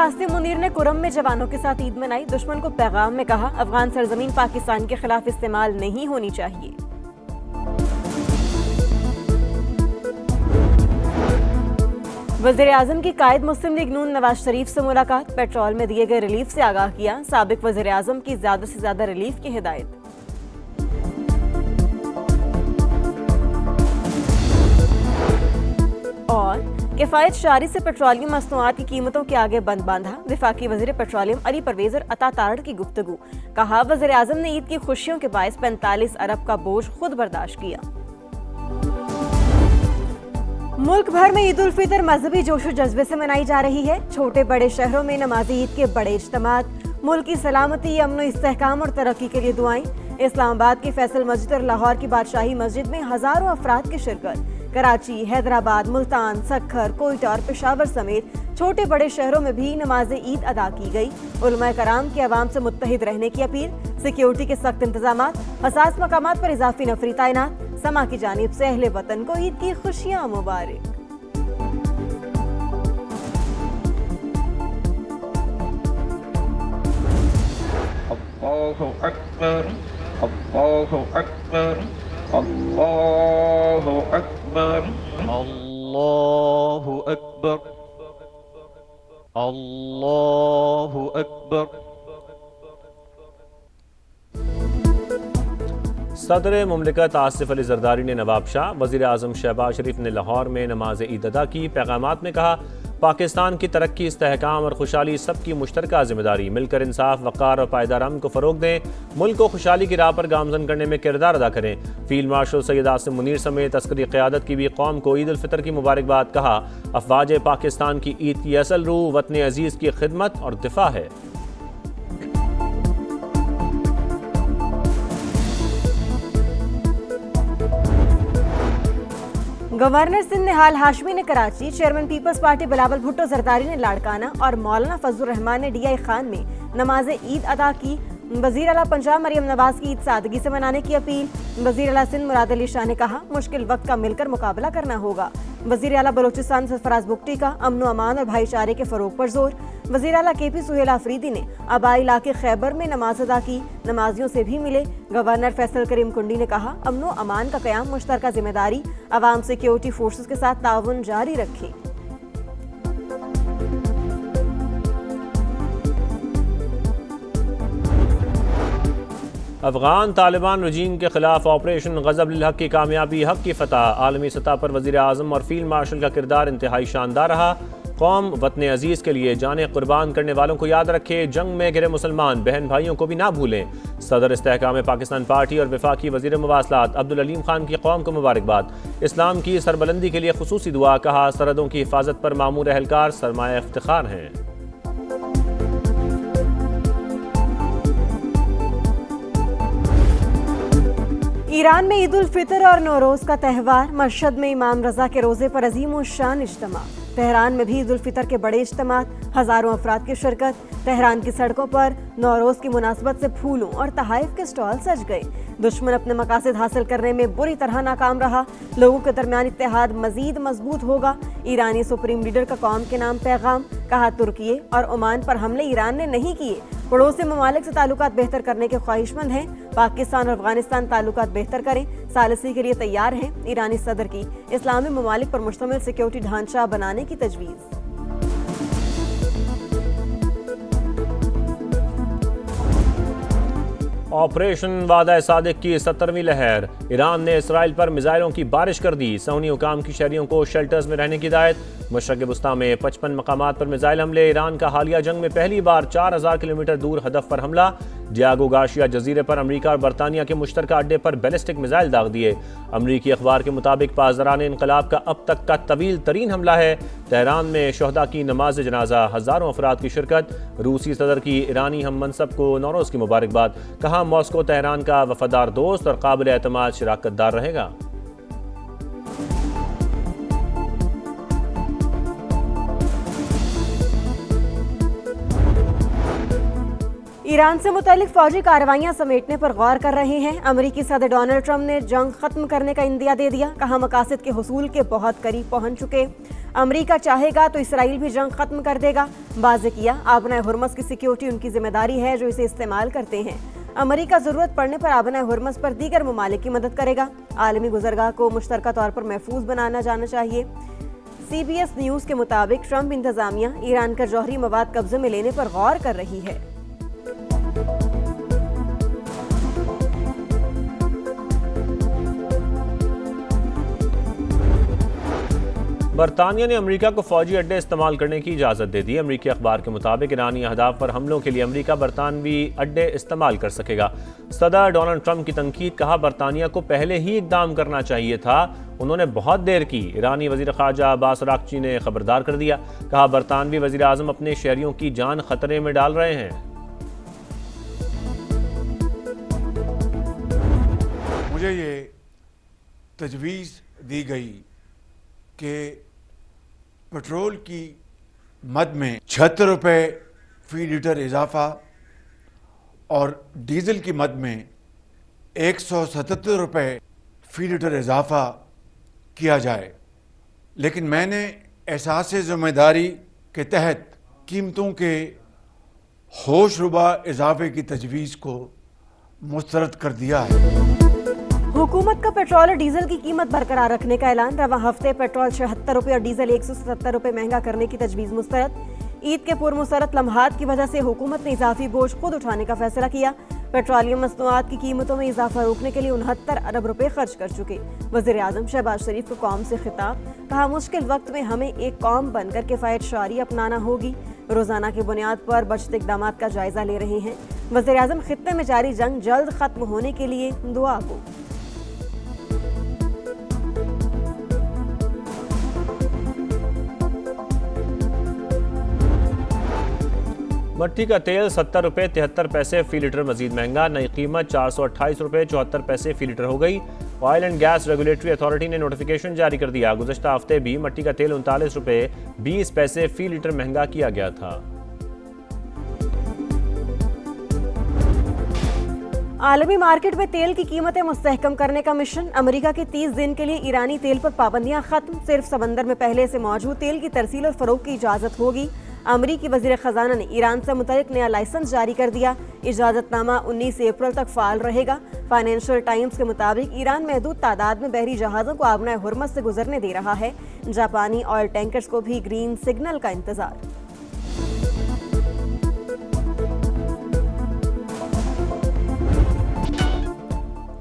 आसिम मुनीर ने कुरम में जवानों के साथ ईद मनाई। दुश्मन को पैगाम में कहा, अफगान सरजमीन पाकिस्तान के खिलाफ इस्तेमाल नहीं होनी चाहिए। वज़ीर आज़म की कायद मुस्लिम लीग नून नवाज शरीफ से मुलाकात। पेट्रोल में दिए गए रिलीफ से आगाह किया। साबिक वज़ीर आज़म की ज्यादा से ज्यादा रिलीफ की हिदायत। और किफायत शारी से पेट्रोलियम मसनूआत की कीमतों के आगे बंद बांधा। वफाकी वज़ीर पेट्रोलियम अली परवेज और अता तारड़ की गुफ्तगू। कहा, वज़ीर आज़म ने ईद की खुशियों के बायस 45 अरब का बोझ खुद बर्दाश्त किया। मुल्क भर में ईद उल फितर मजहबी जोशो जज्बे से मनाई जा रही है। छोटे बड़े शहरों में नमाज़ी ईद के बड़े इज्तिमात। मुल्क की सलामती, अमन, इस्तेहकाम और तरक्की के लिए दुआएं। इस्लामाबाद की फैसल मस्जिद और लाहौर की बादशाही मस्जिद में हजारों अफराद की शिरकत। कराची, हैदराबाद, मुल्तान, सक्खर, कोयटा और पेशावर समेत छोटे बड़े शहरों में भी नमाज ईद अदा की गई। उलमा कराम की आवाम से मुत्तहिद रहने की अपील। सिक्योरिटी के सख्त इंतजामात। हसास मकामात पर इजाफी नफरी तैनात। समा की जानिब से अहले वतन को ईद की खुशियां मुबारक। अल्लाहु अकबर, अल्लाहु अकबर, अल्लाहु अकबर, अल्लाहु अकबर, अल्लाहु अकबर। सदर मुमलिकत आसिफ अली जरदारी ने नवाब शाह, वज़ीर आज़म शहबाज शरीफ ने लाहौर में नमाज ईद अदा की। पैगामात में कहा, पाकिस्तान की तरक्की, इस्तेहकाम और खुशहाली सबकी मुश्तरका जिम्मेदारी। मिलकर इंसाफ, वक़ार और पायदार अमन को फ़रोग दें। मुल्क को खुशहाली की राह पर गामजन करने में किरदार अदा करें। फील्ड मार्शल सैयद आसिम मुनीर समेत अस्करी क़यादत की भी कौम को ईद उल फितर की मुबारकबाद। कहा, अफवाज पाकिस्तान की ईद की असल रूह वतन अजीज़ की खिदमत और दिफा है। गवर्नर सिंध निहाल हाशमी ने कराची, चेयरमैन पीपल्स पार्टी बिलावल भुट्टो जरदारी ने लाड़काना और मौलाना फजलुर रहमान ने डीआई खान में नमाज ईद अदा की। वजीर आला पंजाब मरियम नवाज की ईद सादगी से मनाने की अपील। वजीर आला सिंध मुराद अली शाह ने कहा, मुश्किल वक्त का मिलकर मुकाबला करना होगा। वजीर आला बलोचिस्तान सरफराज बुगटी का अमन अमान और भाईचारे के फरोग पर जोर। वजीर आला KP सुहेल आफरीदी ने आबाई इलाके खैबर में नमाज अदा की। नमाजियों से भी मिले। गवर्नर फैसल करीम कुंडी ने कहा, अमन अमान का क़याम मुश्तरका जिम्मेदारी। अवाम सिक्योरिटी फोर्सेस के साथ ताउन जारी रखें। अफगान तालिबान रजीम के खिलाफ ऑपरेशन गज़ब लिल हक़ की कामयाबी, हक़ की फतह। आलमी सतह पर वज़ीर आज़म और फील्ड मार्शल का किरदार इंतहाई शानदार रहा। कौम वतन अजीज़ के लिए जानें कुर्बान करने वालों को याद रखे। जंग में घिरे मुसलमान बहन भाइयों को भी ना भूलें। सदर इस्तेहकाम पाकिस्तान पार्टी और वफाकी वज़ीर मवासलात अब्दुल अलीम खान की कौम को मुबारकबाद। इस्लाम की सरबलंदी के लिए खुसूसी दुआ। कहा, सरहदों की हिफाजत पर मामूर एहलकार सरमाया इफ्तिखार हैं। ईरान में ईद उल फितर और नौरोज का त्यौहार। मशहद में इमाम रजा के रोजे पर अजीम शान इज्तिमा। तेहरान में भी ईद उल फितर के बड़े इज्तिमात। हजारों अफराद की शिरकत। तेहरान की सड़कों पर नौरोज की मुनासबत से फूलों और तहाइफ के स्टॉल सज गए। दुश्मन अपने मकासद हासिल करने में बुरी तरह नाकाम रहा। लोगों के दरमियान इत्तेहाद मजीद मजबूत होगा। ईरानी सुप्रीम लीडर का कौम के नाम पैगाम। कहा, तुर्की और ओमान पर हमले ईरान ने नहीं किए। पड़ोसी ममालिक से ताल्लुकात बेहतर करने के ख्वाहिशमंद हैं। पाकिस्तान और अफगानिस्तान ताल्लुकात बेहतर करें, सालिसी के लिए तैयार हैं। ईरानी सदर की इस्लामी ममालिक पर मुश्तमिल सिक्योरिटी ढांचा बनाने की तजवीज़। ऑपरेशन वादा सादिक की 70वीं लहर। ईरान ने इसराइल पर मिसाइलों की बारिश कर दी। सऊदी हुकाम की शहरियों को शेल्टर्स में रहने की हिदायत। मशरक़ वस्ता में 55 मकामात पर मिसाइल हमले। ईरान का हालिया जंग में पहली बार 4000 किलोमीटर दूर हदफ पर हमला। डियागो गार्शिया जजीरे पर अमरीका और बरतानिया के मुश्तरका अड्डे पर बैलिस्टिक मिसाइल दाग दिए। अमरीकी अखबार के मुताबिक पासदारान इनकलाब का अब तक का तवील तरीन हमला है। तेहरान में शहदा की नमाज जनाजा, हजारों अफराद की शिरकत। रूसी सदर की ईरानी हम मनसब को नौरोज़ की मुबारकबाद। कहा, मॉस्को तेहरान का वफादार दोस्त और काबिल एतमाद शराकतदार रहेगा। ईरान से मुतालिक फौजी कार्रवाइयां समेटने पर गौर कर रहे हैं। अमेरिकी सदर डोनाल्ड ट्रंप ने जंग खत्म करने का इंदिया दे दिया। कहा मकासद के हुसूल के बहुत करीब पहुंच चुके। अमेरिका चाहेगा तो इसराइल भी जंग खत्म कर देगा। वाज़ेह किया आबना हुर्मस की सिक्योरिटी उनकी जिम्मेदारी है जो इसे इस्तेमाल करते हैं। अमेरिका जरूरत पड़ने पर आबना हुर्मस पर दीगर ममालिक की मदद करेगा। आलमी गुजरगाह को मुश्तरका तौर पर महफूज बनाना जाना चाहिए। CBS न्यूज के मुताबिक ट्रंप इंतजामिया ईरान का जौहरी मवाद कब्जे में लेने पर गौर कर रही है। बरतानिया ने अमेरिका को फौजी अड्डे इस्तेमाल करने की इजाज़त दे दी। अमेरिकी अखबार के मुताबिक ईरानी अहदाफ पर हमलों के लिए अमेरिका बरतानवी अड्डे इस्तेमाल कर सकेगा। सदर डोनाल्ड ट्रंप की तनकीद। कहा बरतानिया को पहले ही इकदाम करना चाहिए था, उन्होंने बहुत देर की। ईरानी वज़ीर ख़ारजा अब्बास अराग़ची ने खबरदार कर दिया। कहा बरतानवी वज़ीर आज़म अपने शहरियों की जान खतरे में डाल रहे हैं। मुझे ये तजवीज़ दी गई कि पेट्रोल की मद में 76 रुपये फ़ी लीटर इजाफ़ा और डीज़ल की मद में 177 रुपये फ़ी लीटर इजाफ़ा किया जाए, लेकिन मैंने एहसास ज़िम्मेदारी के तहत कीमतों के होशरुबा इजाफे की तजवीज़ को मुस्तरद कर दिया है। हुकूमत का पेट्रोल और डीजल की कीमत बरकरार रखने का ऐलान। रवा हफ्ते पेट्रोल 76 रुपये और डीजल 177 रुपये महंगा करने की तजवीज़ मुस्तरद। ईद के पुरमुसरत लम्हात की वजह से हुकूमत ने इजाफी बोझ खुद उठाने का फैसला किया। पेट्रोलियम मसनूआत की कीमतों में इजाफा रोकने के लिए 69 अरब रुपए खर्च कर चुके। वज़ीर आज़म शहबाज शरीफ को कौम से खिताब। कहा मुश्किल वक्त में हमें एक कौम बनकर किफ़ायत शारी अपनाना होगी। रोजाना की बुनियाद पर बचत इक़दाम का जायजा ले रहे हैं। वज़ीर आज़म खित्ते में जारी जंग जल्द खत्म होने के लिए दुआ को। मट्टी का तेल 70 रुपये 73 पैसे फ़ी लीटर मजीद महंगा। नई कीमत 428 रुपये 74 पैसे फ़ी लीटर हो गई। Oil and gas regulatory authority ने नोटिफिकेशन जारी कर दिया। गुज़श्ता हफ्ते भी मट्टी का तेल 39 रुपये 20 पैसे फ़ी लीटर महंगा किया गया था। आलमी मार्केट में तेल की कीमतें मुस्तहकम करने का मिशन। अमेरिका के 30 दिन के लिए ईरानी तेल पर पाबंदियां खत्म। सिर्फ समंदर में पहले से मौजूद तेल की तरसील और फरोख्त की इजाज़त होगी। अमरीकी वज़ीर ख़जाना ने ईरान से मुतल्लिक़ नया लाइसेंस जारी कर दिया। इजाज़तनामा 19 अप्रैल तक फ़ाल रहेगा। फाइनेंशियल टाइम्स के मुताबिक ईरान महदूद तादाद में बहरी जहाज़ों को आबना हुर्मस से गुजरने दे रहा है। जापानी ऑयल टैंकर्स को भी ग्रीन सिग्नल का इंतज़ार।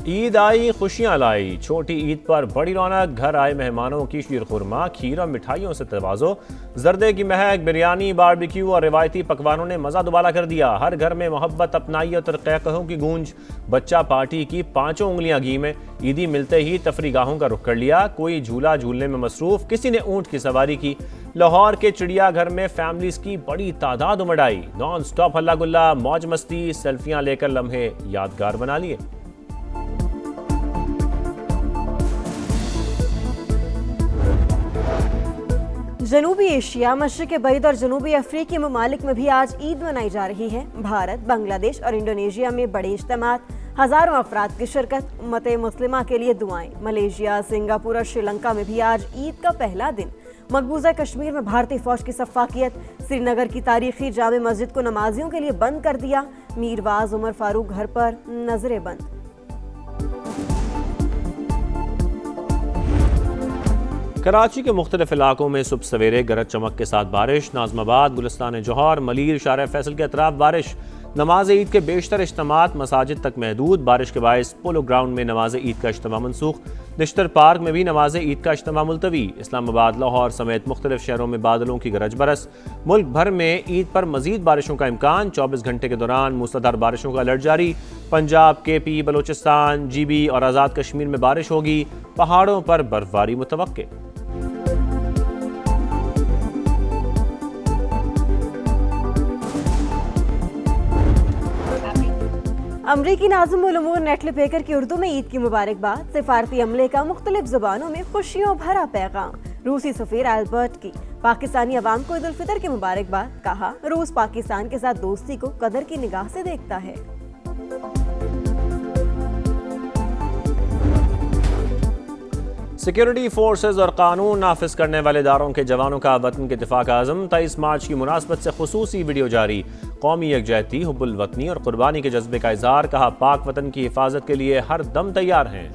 ईद आई खुशियां लाई। छोटी ईद पर बड़ी रौनक। घर आए मेहमानों की शीरखुरमा, खीर और मिठाइयों से तवाज़ो। जर्दे की महक, बिरयानी, बारबेक्यू और रिवायती पकवानों ने मज़ा दुबाला कर दिया। हर घर में मोहब्बत, अपनाई और तरक़्क़हों की गूंज। बच्चा पार्टी की 5 उंगलियां घी में। ईदी मिलते ही तफरीगाहों का रुख कर लिया। कोई झूला झूलने में मसरूफ़, किसी ने ऊँट की सवारी की। लाहौर के चिड़ियाघर में फैमिलीज़ की बड़ी तादाद उमड़ आई। नॉन स्टॉप हल्ला गुल्ला, मौज मस्ती, सेल्फियाँ लेकर लम्हे यादगार बना लिए। जनूबी एशिया, मशरिक़ बैद और जनूबी अफ्रीकी ममालिक में भी आज ईद मनाई जा रही है। भारत, बांग्लादेश और इंडोनेशिया में बड़े इज्तिमात, हज़ारों अफराद की शिरकत। उम्मत मुस्लिमा के लिए दुआएं। मलेशिया, सिंगापुर और श्रीलंका में भी आज ईद का पहला दिन। मकबूजा कश्मीर में भारतीय फौज की सफ़ाकियत। श्रीनगर की तारीखी जामे मस्जिद को नमाजियों के लिए बंद कर दिया। मीरवाज उमर फारूक घर पर नजरें बंद। कराची के मुख्तलिफ इलाकों में सुबह सवेरे गरज चमक के साथ बारिश। नाज़माबाद, गुलिस्तान जौहर, मलीर, शार फैसल के अतराफ बारिश। नमाज ईद के बेशतर इज्तिमात मसाजिद तक महदूद। बारिश के बायस पोलो ग्राउंड में नमाज ईद का इज्तिमा मनसूख। निश्तर पार्क में भी नमाज ईद का इज्तिमा मुलतवी। इस्लामाबाद, लाहौर समेत मुख्तलिफ शहरों में बादलों की गरज बरस। मुल्क भर में ईद पर मजीद बारिशों का इम्कान। 24 घंटे के दौरान मूसलाधार बारिशों का अलर्ट जारी। पंजाब, KP, बलोचिस्तान, GB और आज़ाद कश्मीर में बारिश होगी। पहाड़ों पर बर्फबारी मुतवक्के। अमरीकी नाज़िम उल उमूर नेटली बेकर की उर्दू में ईद की मुबारकबाद। सिफारती अमले का मुख्तलिफ ज़ुबानों में खुशियों भरा पैगाम। रूसी सफ़ीर एल्बर्ट की पाकिस्तानी अवाम को ईद उल फितर की मुबारकबाद। कहा, रूस पाकिस्तान के साथ दोस्ती को कदर की निगाह से देखता है। सिक्योरिटी फोर्सेज और कानून नाफिज करने वाले इदारों के जवानों का वतन के इत्तेफाक आज़म 23 मार्च की मुनासबत से खुसूसी वीडियो जारी। कौमी यकजहती, हुब्बुल वतनी और कुर्बानी के जज्बे का इजहार। कहा, पाक वतन की हिफाजत के लिए हर दम तैयार हैं।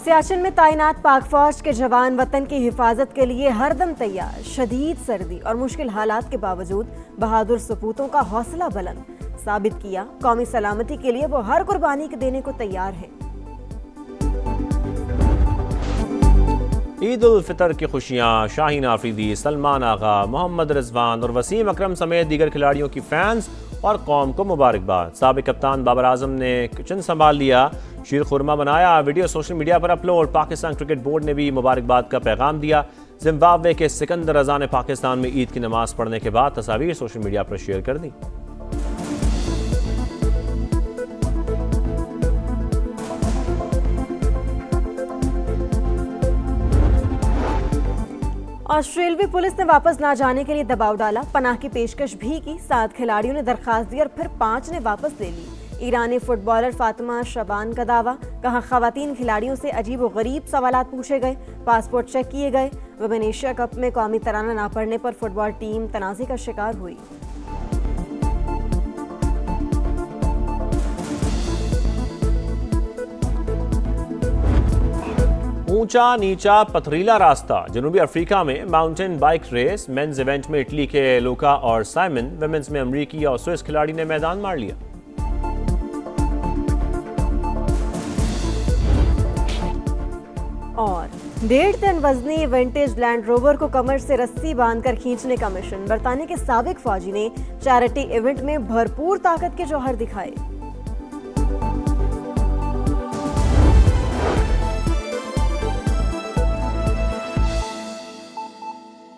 सियाचिन में तैनात पाक फौज के जवान वतन की हिफाजत के लिए हरदम तैयार। शदीद सर्दी और मुश्किल हालात के बावजूद बहादुर सपूतों का हौसला बुलंद। साबित किया, कौमी सलामती के लिए वो हर कुर्बानी देने को तैयार है। ईद उल फितर की खुशियां। शाहीन आफरीदी, सलमान आगा, मोहम्मद रिजवान और वसीम अकरम समेत दीगर खिलाड़ियों की फैंस और कौम को मुबारकबाद। साबिक कप्तान बाबर आजम ने किचन संभाल लिया, शीर खुरमा बनाया। वीडियो सोशल मीडिया पर अपलोड। पाकिस्तान क्रिकेट बोर्ड ने भी मुबारकबाद का पैगाम दिया। जिम्बाब्वे के सिकंदर रजा ने पाकिस्तान में ईद की नमाज पढ़ने के बाद तस्वीर सोशल मीडिया पर शेयर कर दी। ऑस्ट्रेलियाई पुलिस ने वापस ना जाने के लिए दबाव डाला। पनाह की पेशकश भी की। 7 खिलाड़ियों ने दरखास्त दी और फिर 5 ने वापस ले ली। ईरानी फुटबॉलर फातिमा शबान का दावा। कहा, खवातीन खिलाड़ियों से अजीब व गरीब सवालात पूछे गए, पासपोर्ट चेक किए गए। वुमेन एशिया कप में कौमी तराना ना पढ़ने पर फुटबॉल टीम तनाज़े का शिकार हुई। ऊंचा नीचा पथरीला रास्ता। जनूबी अफ्रीका में mountain bike race. Men's event में इटली के लूका और साइमन, वुमेन्स में अमरीकी और स्विस खिलाड़ी ने मैदान मार लिया। और 1.5 टन वजनी विंटेज लैंड रोवर को कमर से रस्सी बांधकर खींचने का मिशन। बरतानिया के साबिक फौजी ने चैरिटी इवेंट में भरपूर ताकत के जौहर दिखाए।